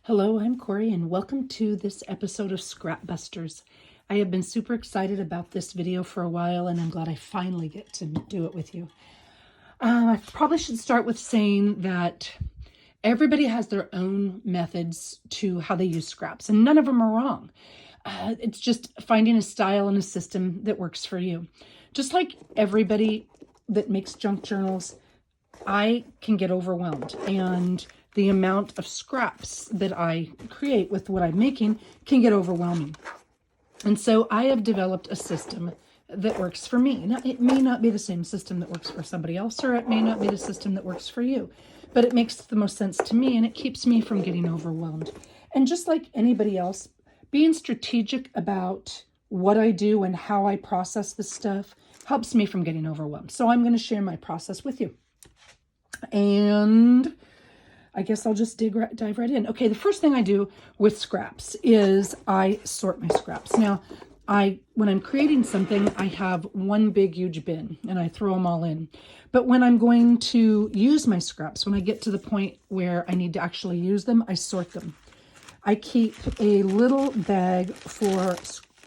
Hello, I'm Corey, and welcome to this episode of Scrap Busters. I have been super excited about this video for a while, and I'm glad I finally get to do it with you. I probably should start with saying that everybody has their own methods to how they use scraps, and none of them are wrong. It's just finding a style and a system that works for you. Just like everybody that makes junk journals, I can get overwhelmed, and the amount of scraps that I create with what I'm making can get overwhelming. And so I have developed a system that works for me. Now, it may not be the same system that works for somebody else, or it may not be the system that works for you, but it makes the most sense to me, and it keeps me from getting overwhelmed. And just like anybody else, being strategic about what I do and how I process this stuff helps me from getting overwhelmed. So I'm going to share my process with you. And I guess I'll just dive right in. Okay, the first thing I do with scraps is I sort my scraps. Now, when I'm creating something, I have one big, huge bin, and I throw them all in. But when I'm going to use my scraps, when I get to the point where I need to actually use them, I sort them. I keep a little bag for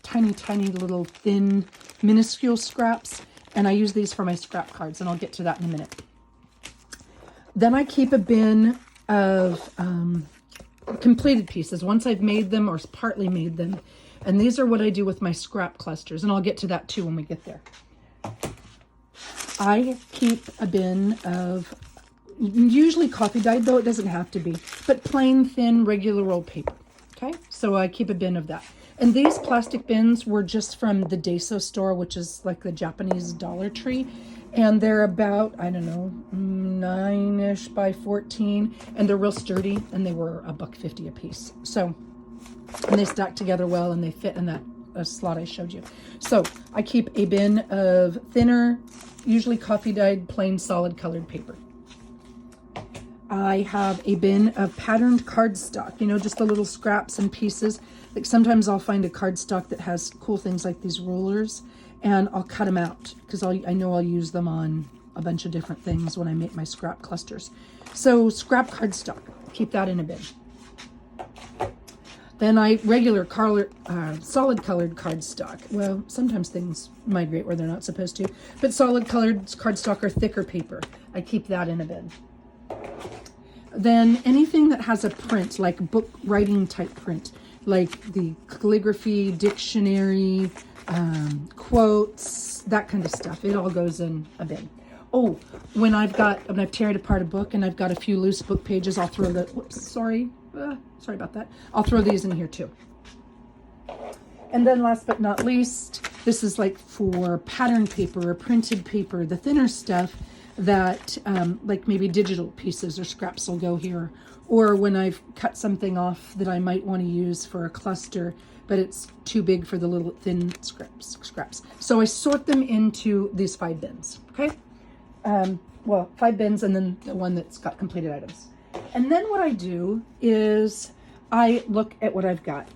tiny, tiny little thin, minuscule scraps, and I use these for my scrap cards, and I'll get to that in a minute. Then I keep a bin of completed pieces once I've made them or partly made them. And these are what I do with my scrap clusters, and I'll get to that too when we get there. I keep a bin of usually coffee dyed, though it doesn't have to be, but plain, thin, regular old paper. Okay, so I keep a bin of that. And these plastic bins were just from the Daiso store, which is like the Japanese Dollar Tree. And they're about, I don't know, 9-ish by 14. And they're real sturdy, and they were $1.50 a piece. So, and they stack together well, and they fit in that slot I showed you. So I keep a bin of thinner, usually coffee dyed, plain solid colored paper. I have a bin of patterned cardstock, just the little scraps and pieces. Like sometimes I'll find a cardstock that has cool things like these rulers, and I'll cut them out because I know I'll use them on a bunch of different things when I make my scrap clusters. So scrap cardstock, keep that in a bin. Then regular solid colored cardstock. Well, sometimes things migrate where they're not supposed to, but solid colored cardstock or thicker paper, I keep that in a bin. Then anything that has a print, like book writing type print, like the calligraphy, dictionary, quotes, that kind of stuff, it all goes in a bin. Oh, when I've teared apart a book and I've got a few loose book pages, I'll throw sorry about that. I'll throw these in here too. And then last but not least, this is like for pattern paper or printed paper, the thinner stuff that like maybe digital pieces or scraps will go here. Or when I've cut something off that I might want to use for a cluster, but it's too big for the little thin scraps. So I sort them into these 5 bins, okay? 5 bins, and then the one that's got completed items. And then what I do is I look at what I've got,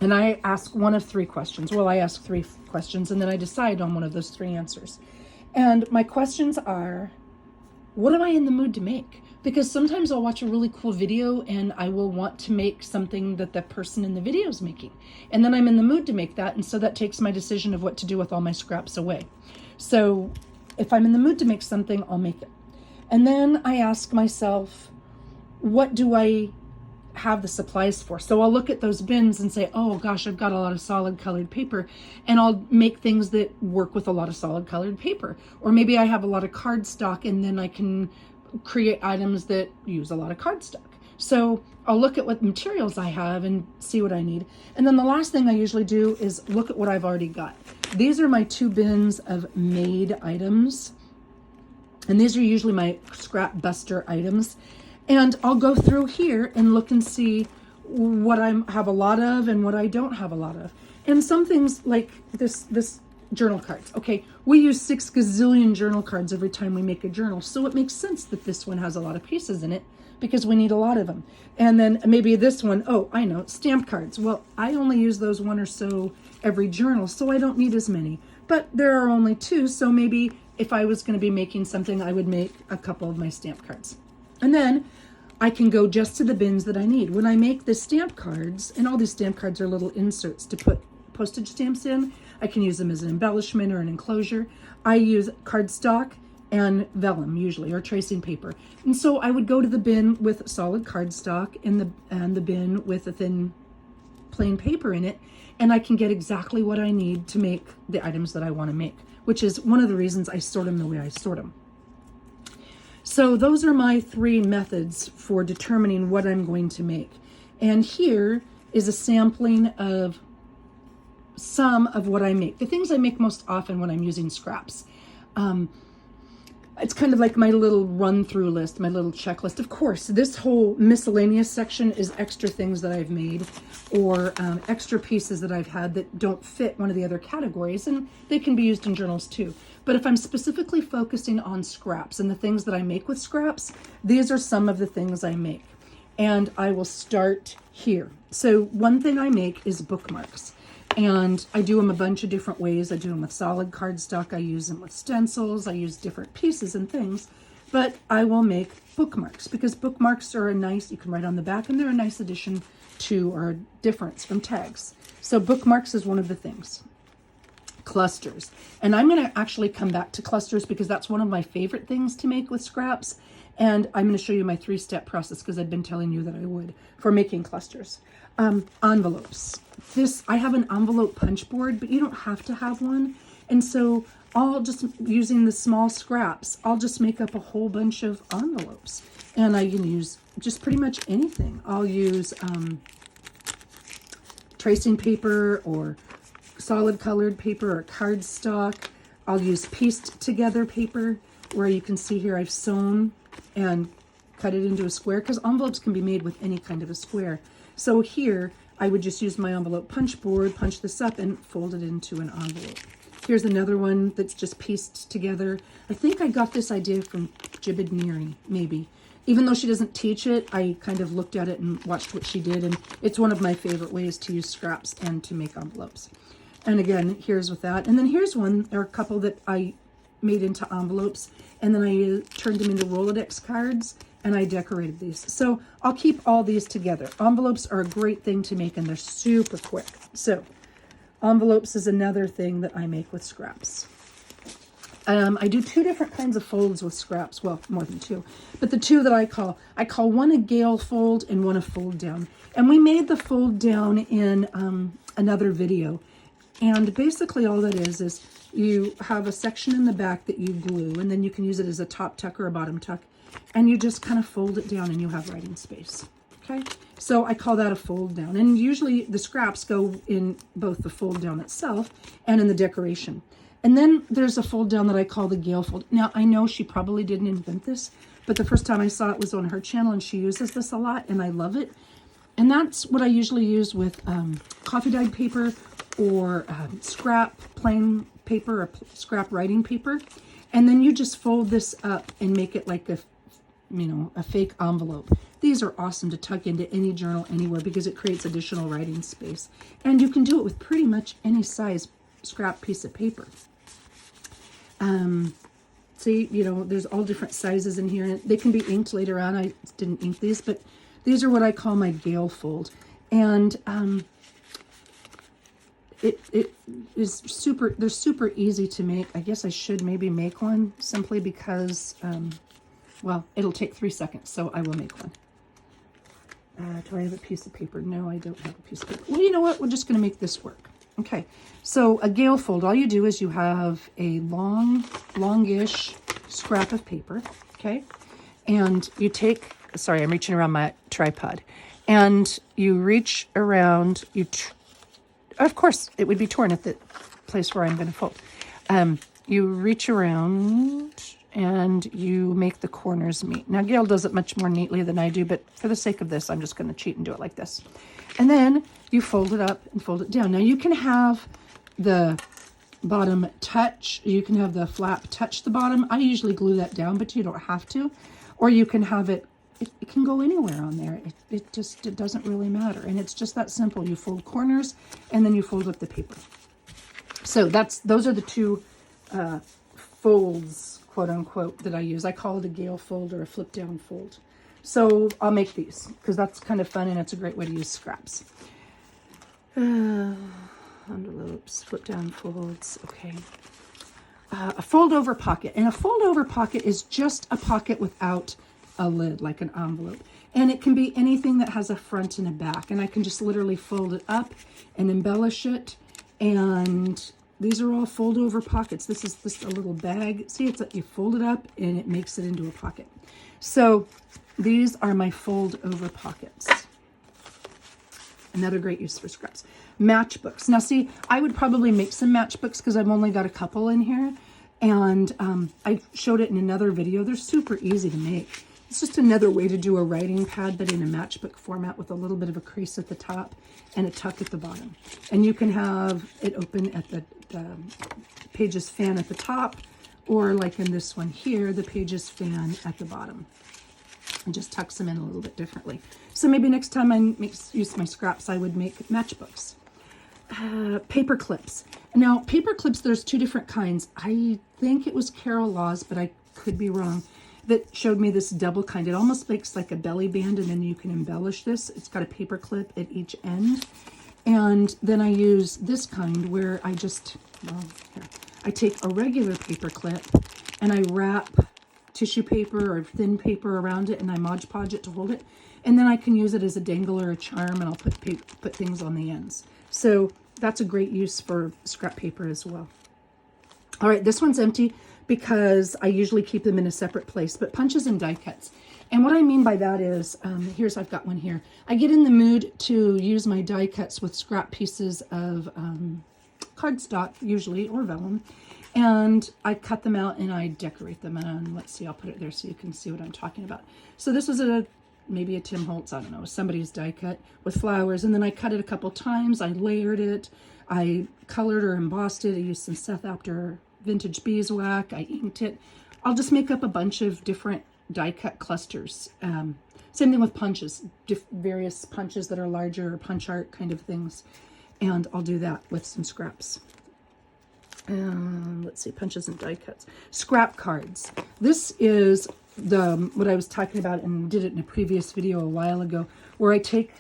and I ask one of 3 questions. Well, I ask 3 questions, and then I decide on one of those 3 answers. And my questions are, what am I in the mood to make? Because sometimes I'll watch a really cool video and I will want to make something that the person in the video is making. And then I'm in the mood to make that. And so that takes my decision of what to do with all my scraps away. So if I'm in the mood to make something, I'll make it. And then I ask myself, what do I have the supplies for? So I'll look at those bins and say, oh gosh, I've got a lot of solid colored paper, and I'll make things that work with a lot of solid colored paper. Or maybe I have a lot of cardstock, and then I can create items that use a lot of cardstock. So I'll look at what materials I have and see what I need. And then the last thing I usually do is look at what I've already got. These are my 2 bins of made items, and these are usually my scrap buster items. And I'll go through here and look and see what I have a lot of and what I don't have a lot of. And some things like this journal cards. Okay, we use 6 gazillion journal cards every time we make a journal. So it makes sense that this one has a lot of pieces in it because we need a lot of them. And then maybe this one, oh, I know, stamp cards. Well, I only use those 1 or so every journal, so I don't need as many. But there are only 2, so maybe if I was going to be making something, I would make a couple of my stamp cards. And then I can go just to the bins that I need. When I make the stamp cards, and all these stamp cards are little inserts to put postage stamps in, I can use them as an embellishment or an enclosure. I use cardstock and vellum usually, or tracing paper. And so I would go to the bin with solid cardstock and the bin with a thin plain paper in it, and I can get exactly what I need to make the items that I want to make, which is one of the reasons I sort them the way I sort them. So those are my 3 methods for determining what I'm going to make. And here is a sampling of some of what I make, the things I make most often when I'm using scraps. It's kind of like my little run-through list, my little checklist. Of course, this whole miscellaneous section is extra things that I've made, or extra pieces that I've had that don't fit one of the other categories, and they can be used in journals too. But if I'm specifically focusing on scraps and the things that I make with scraps, these are some of the things I make. And I will start here. So one thing I make is bookmarks. And I do them a bunch of different ways. I do them with solid cardstock. I use them with stencils. I use different pieces and things. But I will make bookmarks because bookmarks are a nice, you can write on the back, and they're a nice addition to or difference from tags. So bookmarks is one of the things. Clusters. And I'm going to actually come back to clusters because that's one of my favorite things to make with scraps. And I'm going to show you my 3-step process because I've been telling you that I would for making clusters. Envelopes. I have an envelope punch board, but you don't have to have one. And so I'll just, using the small scraps, I'll just make up a whole bunch of envelopes. And I can use just pretty much anything. I'll use tracing paper or solid colored paper or cardstock. I'll use pieced together paper where you can see here I've sewn and cut it into a square because envelopes can be made with any kind of a square. So here I would just use my envelope punch board, punch this up and fold it into an envelope. Here's another one that's just pieced together. I think I got this idea from Jibidneri, maybe. Even though she doesn't teach it, I kind of looked at it and watched what she did, and it's one of my favorite ways to use scraps and to make envelopes. And again, here's with that. And then here's one, or a couple that I made into envelopes, and then I turned them into Rolodex cards, and I decorated these. So I'll keep all these together. Envelopes are a great thing to make, and they're super quick. So envelopes is another thing that I make with scraps. I do 2 different kinds of folds with scraps. Well, more than 2, but the 2 that I call one a Gale Fold and one a fold down. And we made the fold down in another video. And basically all that is you have a section in the back that you glue, and then you can use it as a top tuck or a bottom tuck, and you just kind of fold it down and you have writing space. Okay, so I call that a fold down. And usually the scraps go in both the fold down itself and in the decoration. And then there's a fold down that I call the Gale Fold. Now I know she probably didn't invent this, but the first time I saw it was on her channel, and she uses this a lot, and I love it. And that's what I usually use with coffee dyed paper or scrap plain paper or scrap writing paper. And then you just fold this up and make it like a fake envelope. These are awesome to tuck into any journal anywhere because it creates additional writing space. And you can do it with pretty much any size scrap piece of paper. See, there's all different sizes in here, and they can be inked later on. I didn't ink these, but these are what I call my Gale Fold. And it is they're super easy to make. I guess I should maybe make one simply because, well, it'll take 3 seconds, so I will make one. Do I have a piece of paper? No, I don't have a piece of paper. Well, you know what? We're just going to make this work. Okay, so a Gale Fold, all you do is you have a longish scrap of paper, okay? And you take, sorry, I'm reaching around my tripod. And you reach around, of course, it would be torn at the place where I'm going to fold. You reach around and you make the corners meet. Now, Gail does it much more neatly than I do, but for the sake of this, I'm just going to cheat and do it like this. And then you fold it up and fold it down. Now, you can have the bottom touch. You can have the flap touch the bottom. I usually glue that down, but you don't have to. Or you can have it can go anywhere on there. It doesn't really matter. And it's just that simple. You fold corners and then you fold up the paper. So those are the 2 folds, quote unquote, that I use. I call it a Gale Fold or a flip down fold. So I'll make these because that's kind of fun and it's a great way to use scraps. Envelopes, flip down folds. Okay. A fold over pocket. And a fold over pocket is just a pocket without a lid, like an envelope. And it can be anything that has a front and a back. And I can just literally fold it up and embellish it. And these are all fold over pockets. This is just a little bag. See, it's like you fold it up and it makes it into a pocket. So these are my fold over pockets. Another great use for scraps. Matchbooks. Now see, I would probably make some matchbooks because I've only got a couple in here. And I showed it in another video. They're super easy to make. It's just another way to do a writing pad, but in a matchbook format with a little bit of a crease at the top and a tuck at the bottom. And you can have it open at the Pages fan at the top, or like in this one here, the Pages fan at the bottom. And just tucks them in a little bit differently. So maybe next time I use my scraps, I would make matchbooks. Paper clips. Now, paper clips, there's two different kinds. I think it was Carol Laws, but I could be wrong, that showed me this double kind. It almost makes like a belly band, and then you can embellish this. It's got a paper clip at each end. And then I use this kind where I just, well, here, I take a regular paper clip and I wrap tissue paper or thin paper around it, and I Mod Podge it to hold it. And then I can use it as a dangle or a charm, and I'll put things on the ends. So that's a great use for scrap paper as well. All right, this one's empty because I usually keep them in a separate place, but punches and die cuts. And what I mean by that is, I've got one here. I get in the mood to use my die cuts with scrap pieces of cardstock, usually, or vellum. And I cut them out and I decorate them. And let's see, I'll put it there so you can see what I'm talking about. So this is maybe a Tim Holtz, I don't know, somebody's die cut with flowers. And then I cut it a couple times. I layered it. I colored or embossed it. I used some Seth Apter vintage beeswax. I inked it. I'll just make up a bunch of different die cut clusters. Same thing with punches, various punches that are larger, punch art kind of things. And I'll do that with some scraps. Let's see, punches and die cuts. Scrap cards. This is what I was talking about and did it in a previous video a while ago, where I take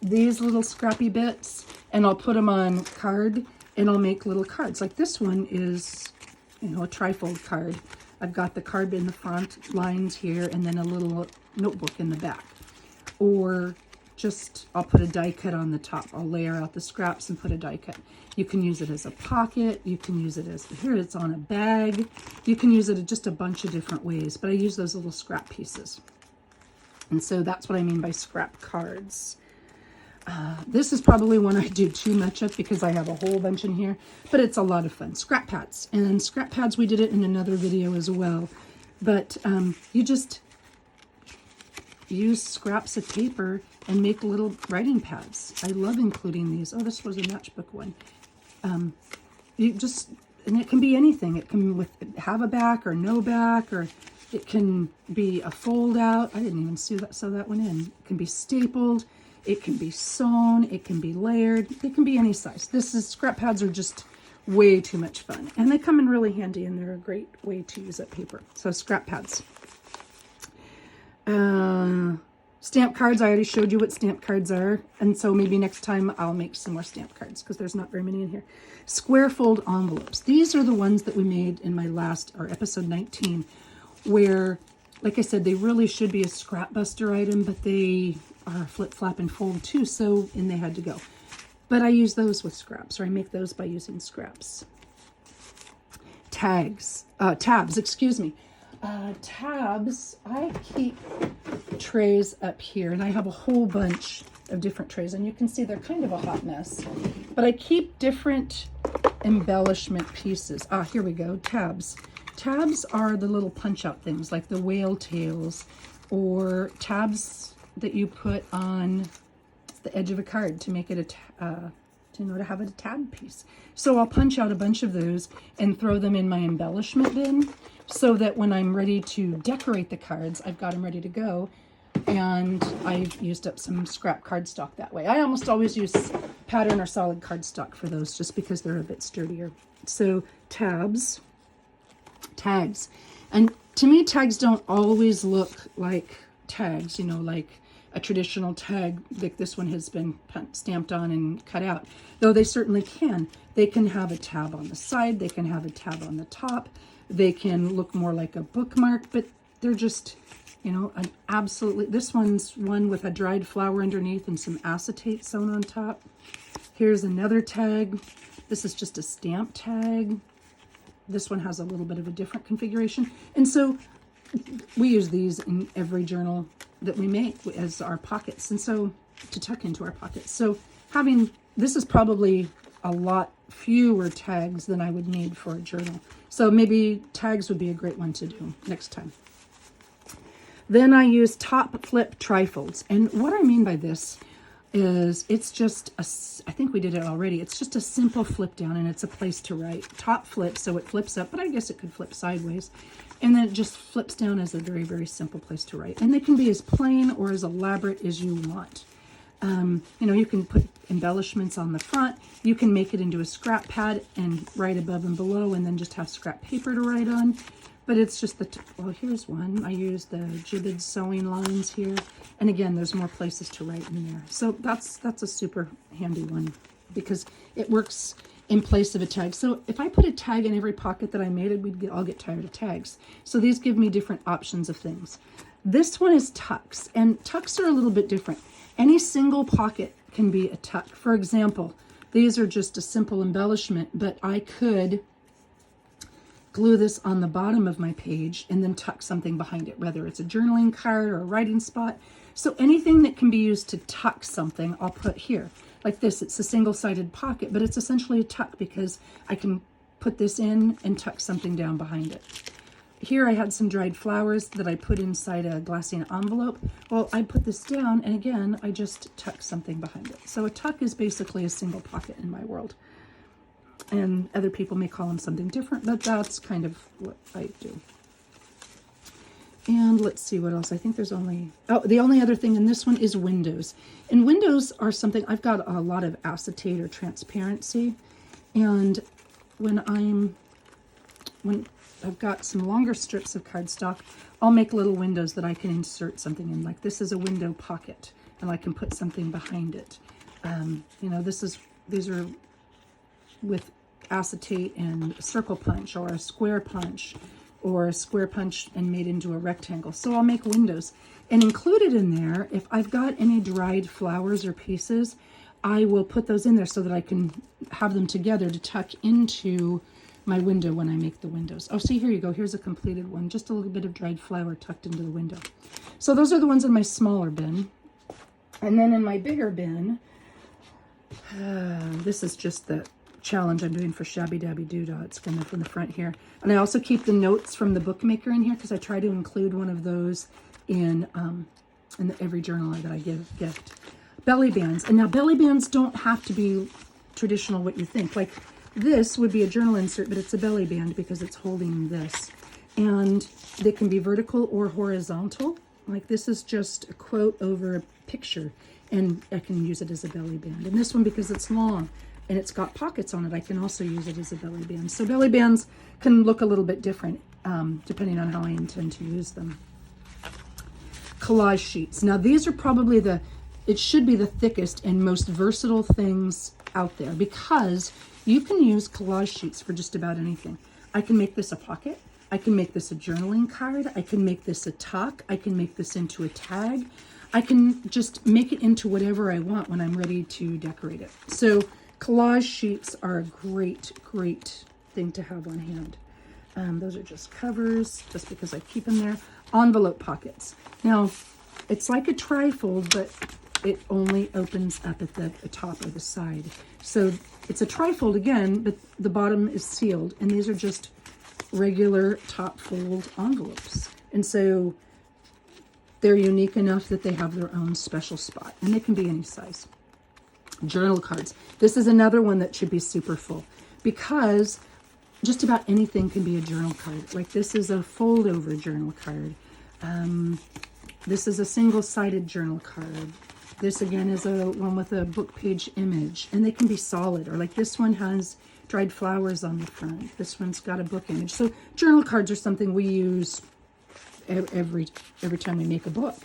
these little scrappy bits and I'll put them on card and I'll make little cards. Like this one is, a trifold card. I've got the card in the front, lines here, and then a little notebook in the back. Or just, I'll put a die cut on the top. I'll layer out the scraps and put a die cut. You can use it as a pocket. You can use it as, here it's on a bag. You can use it in just a bunch of different ways, but I use those little scrap pieces. And so that's what I mean by scrap cards. This is probably one I do too much of because I have a whole bunch in here, but it's a lot of fun. Scrap pads. And scrap pads, we did it in another video as well. But you just use scraps of paper and make little writing pads. I love including these. Oh, this was a matchbook one. And it can be anything. It can have a back or no back, or it can be a fold out. I didn't even sew that one in. It can be stapled. It can be sewn. It can be layered. It can be any size. Scrap pads are just way too much fun. And they come in really handy, and they're a great way to use up paper. So scrap pads. Stamp cards, I already showed you what stamp cards are, and so maybe next time I'll make some more stamp cards because there's not very many in here. Square fold envelopes. These are the ones that we made in my episode 19, where, like I said, they really should be a scrap buster item, but they are flip, flap, and fold too, and they had to go. But I use those with scraps, or I make those by using scraps. Tabs, excuse me. Tabs, I keep trays up here, and I have a whole bunch of different trays, and you can see they're kind of a hot mess, but I keep different embellishment pieces. Here we go. Tabs are the little punch out things like the whale tails, or tabs that you put on the edge of a card to make it to have a tab piece. So I'll punch out a bunch of those and throw them in my embellishment bin, so that when I'm ready to decorate the cards, I've got them ready to go. And I've used up some scrap cardstock that way. I almost always use pattern or solid cardstock for those just because they're a bit sturdier. So tags. And to me, tags don't always look like tags, you know, like a traditional tag, like this one has been stamped on and cut out. Though they certainly can. They can have a tab on the side, they can have a tab on the top, they can look more like a bookmark, but they're just, you know, an absolutely, this one's one with a dried flower underneath and some acetate sewn on top. Here's another tag. This is just a stamp tag. This one has a little bit of a different configuration. And so we use these in every journal that we make as our pockets, and so to tuck into our pockets. So having, this is probably a lot fewer tags than I would need for a journal. So maybe tags would be a great one to do next time. Then I use top flip trifolds. And what I mean by this is it's just a, I think we did it already. It's just a simple flip down and it's a place to write. Top flip, so it flips up, but I guess it could flip sideways. And then it just flips down as a very, very simple place to write. And they can be as plain or as elaborate as you want. You know, you can put embellishments on the front. You can make it into a scrap pad and write above and below and then just have scrap paper to write on. But it's just the, well, here's one. I use the jibbed sewing lines here. And again, there's more places to write in there. So that's a super handy one because it works in place of a tag. So if I put a tag in every pocket that I made, we'd all get tired of tags. So these give me different options of things. This one is tucks, and tucks are a little bit different. Any single pocket can be a tuck. For example, these are just a simple embellishment, but I could glue this on the bottom of my page and then tuck something behind it, whether it's a journaling card or a writing spot. So anything that can be used to tuck something, I'll put here. Like this, it's a single-sided pocket, but it's essentially a tuck because I can put this in and tuck something down behind it. Here I had some dried flowers that I put inside a glassine envelope. Well, I put this down and again, I just tuck something behind it. So a tuck is basically a single pocket in my world. And other people may call them something different, but that's kind of what I do. And let's see what else. I think there's only, oh, the only other thing in this one is windows. And windows are something, I've got a lot of acetate or transparency. And when I've got some longer strips of cardstock, I'll make little windows that I can insert something in. Like this is a window pocket and I can put something behind it. You know, these are with acetate and a circle punch or a square punch or a square punch and made into a rectangle. So I'll make windows. And included in there, if I've got any dried flowers or pieces, I will put those in there so that I can have them together to tuck into my window when I make the windows. Oh, see, here you go. Here's a completed one. Just a little bit of dried flower tucked into the window. So those are the ones in my smaller bin. And then in my bigger bin, this is just the challenge I'm doing for Shabby Dabby Doodah. It's kind of from the front here. And I also keep the notes from the bookmaker in here because I try to include one of those in every journal that I give gift. Belly bands. And now belly bands don't have to be traditional what you think. Like this would be a journal insert, but it's a belly band because it's holding this. And they can be vertical or horizontal. Like this is just a quote over a picture and I can use it as a belly band. And this one, because it's long and it's got pockets on it, I can also use it as a belly band. So belly bands can look a little bit different depending on how I intend to use them. Collage sheets. Now these are probably it should be the thickest and most versatile things out there because you can use collage sheets for just about anything. I can make this a pocket. I can make this a journaling card. I can make this a tuck. I can make this into a tag. I can just make it into whatever I want when I'm ready to decorate it. So collage sheets are a great, great thing to have on hand. Those are just covers, just because I keep them there. Envelope pockets. Now, it's like a trifold, but it only opens up at the top or the side. So it's a trifold again, but the bottom is sealed. And these are just regular top fold envelopes. And so they're unique enough that they have their own special spot. And they can be any size. Journal cards. This is another one that should be super full because just about anything can be a journal card. Like this is a fold over journal card. This is a single-sided journal card. This again is a one with a book page image, and they can be solid. Or like this one has dried flowers on the front. This one's got a book image. So journal cards are something we use every time we make a book.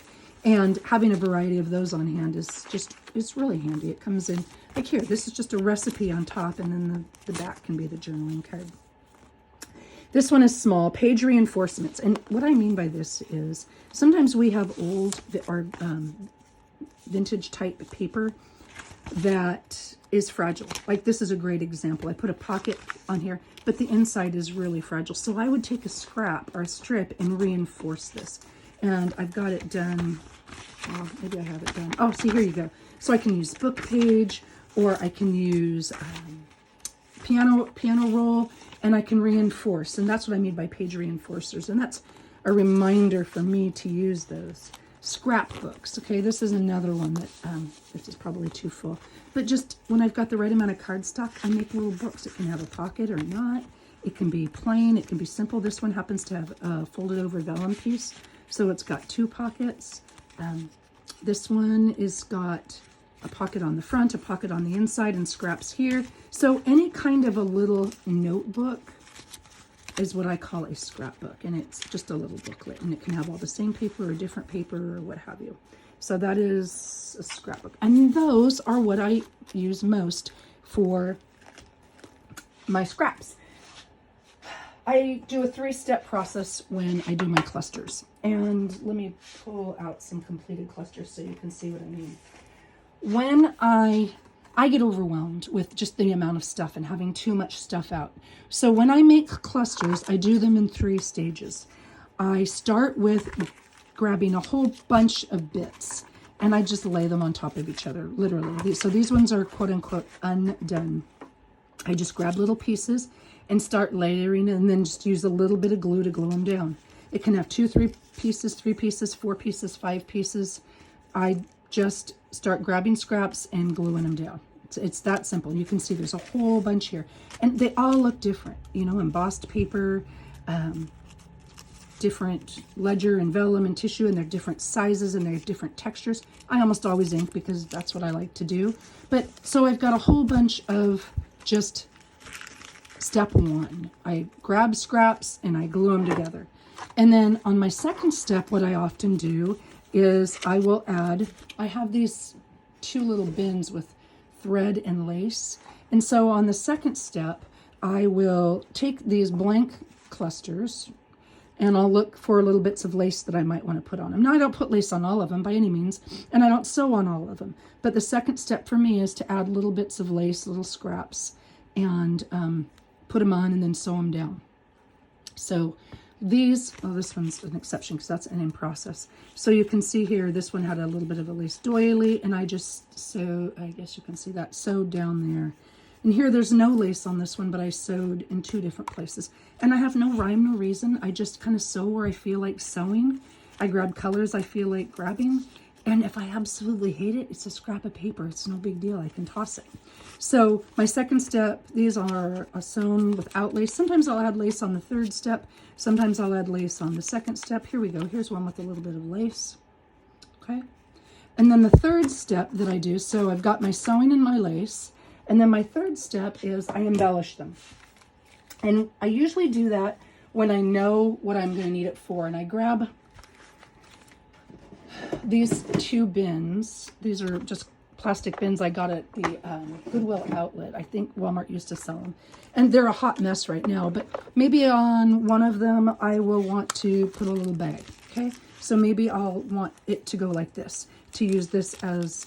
And having a variety of those on hand is really handy. It comes in, like here, this is just a recipe on top, and then the back can be the journaling card. This one is small, page reinforcements. And what I mean by this is sometimes we have old or vintage type paper that is fragile. Like this is a great example. I put a pocket on here, but the inside is really fragile. So I would take a scrap or a strip and reinforce this. And I've got it done. Oh, maybe I have it done. Oh, see, here you go. So I can use book page, or I can use piano roll, and I can reinforce. And that's what I mean by page reinforcers. And that's a reminder for me to use those. Scrapbooks. Okay, this is another one that this is probably too full. But just when I've got the right amount of cardstock, I make little books. It can have a pocket or not. It can be plain. It can be simple. This one happens to have a folded over vellum piece. So it's got 2 pockets. This one is got a pocket on the front, a pocket on the inside, and scraps here. So any kind of a little notebook is what I call a scrapbook. And it's just a little booklet. And it can have all the same paper or different paper or what have you. So that is a scrapbook. And those are what I use most for my scraps. I do a 3-step process when I do my clusters. And let me pull out some completed clusters so you can see what I mean. When I get overwhelmed with just the amount of stuff and having too much stuff out. So when I make clusters, I do them in 3 stages. I start with grabbing a whole bunch of bits and I just lay them on top of each other, literally. So these ones are quote unquote undone. I just grab little pieces and start layering, and then just use a little bit of glue to glue them down. It can have 2, 3 pieces, 3 pieces, 4 pieces, 5 pieces. I just start grabbing scraps and gluing them down. It's that simple. You can see there's a whole bunch here, and they all look different. You know, embossed paper, different ledger and vellum and tissue, and they're different sizes and they're different textures. I almost always ink because that's what I like to do. But so I've got a whole bunch of just step 1. I grab scraps and I glue them together. And then on my second step, what I often do is I will add, I have these 2 little bins with thread and lace. And so on the second step, I will take these blank clusters and I'll look for little bits of lace that I might want to put on them. Now, I don't put lace on all of them by any means, and I don't sew on all of them. But the second step for me is to add little bits of lace, little scraps, and put them on and then sew them down. So these, oh, this one's an exception because that's an in process. So you can see here, this one had a little bit of a lace doily, and I just sewed, I guess you can see that, sewed down there. And here there's no lace on this one, but I sewed in 2 different places. And I have no rhyme, no reason. I just kind of sew where I feel like sewing. I grab colors I feel like grabbing. And if I absolutely hate it, it's a scrap of paper. It's no big deal. I can toss it. So my second step, these are sewn without lace. Sometimes I'll add lace on the third step. Sometimes I'll add lace on the second step. Here we go. Here's one with a little bit of lace. Okay. And then the third step that I do, so I've got my sewing and my lace. And then my third step is I embellish them. And I usually do that when I know what I'm going to need it for. And I grab these 2 bins. These are just plastic bins I got at the Goodwill outlet. I think Walmart used to sell them. And they're a hot mess right now. But maybe on one of them, I will want to put a little bag. Okay? So maybe I'll want it to go like this. To use this as...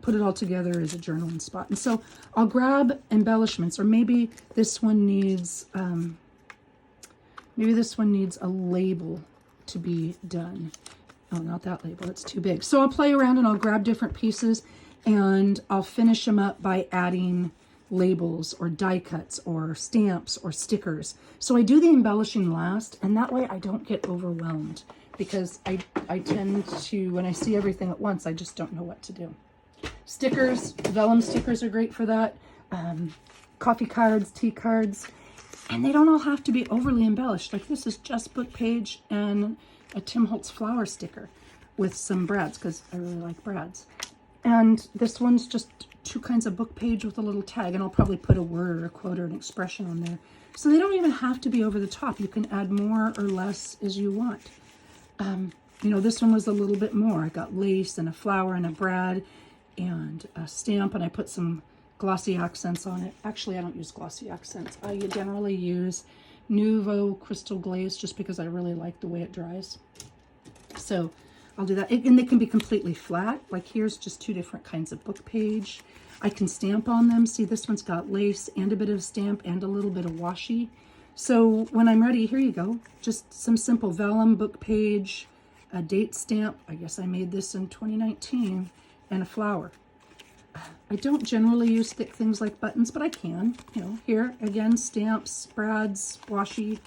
put it all together as a journaling spot. And so I'll grab embellishments, or maybe this one needs a label to be done. Oh, not that label, it's too big. So I'll play around and I'll grab different pieces and I'll finish them up by adding labels or die cuts or stamps or stickers. So I do the embellishing last, and that way I don't get overwhelmed, because I tend to, when I see everything at once, I just don't know what to do. Stickers, vellum stickers are great for that. Coffee cards, tea cards, and they don't all have to be overly embellished. Like this is just book page and a Tim Holtz flower sticker with some brads, because I really like brads. And this one's just 2 kinds of book page with a little tag, and I'll probably put a word or a quote or an expression on there. So they don't even have to be over the top. You can add more or less as you want. You know, this one was a little bit more. I got lace and a flower and a brad and a stamp, and I put some glossy accents on it. Actually, I don't use glossy accents. I generally use Nouveau Crystal Glaze just because I really like the way it dries. So I'll do that. And they can be completely flat. Like here's just two different kinds of book page. I can stamp on them. See, this one's got lace and a bit of stamp and a little bit of washi. So when I'm ready, here you go. Just some simple vellum book page, a date stamp. I guess I made this in 2019, and a flower. I don't generally use thick things like buttons, but I can. You know, here again, stamps, brads, washi.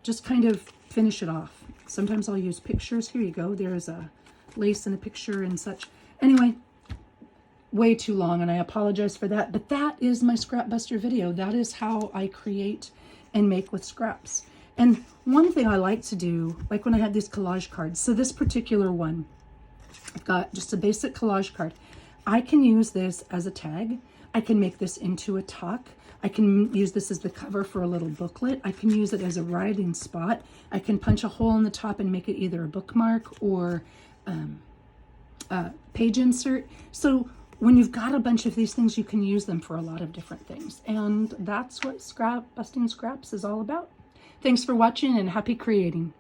Just kind of finish it off. Sometimes I'll use pictures. Here you go. There's a lace and a picture and such. Anyway, way too long, and I apologize for that. But that is my scrap buster video. That is how I create and make with scraps. And one thing I like to do, like when I had these collage cards, so this particular one, I've got just a basic collage card. I can use this as a tag. I can make this into a tuck. I can use this as the cover for a little booklet. I can use it as a writing spot. I can punch a hole in the top and make it either a bookmark or a page insert. So when you've got a bunch of these things, you can use them for a lot of different things. And that's what busting scraps is all about. Thanks for watching, and happy creating.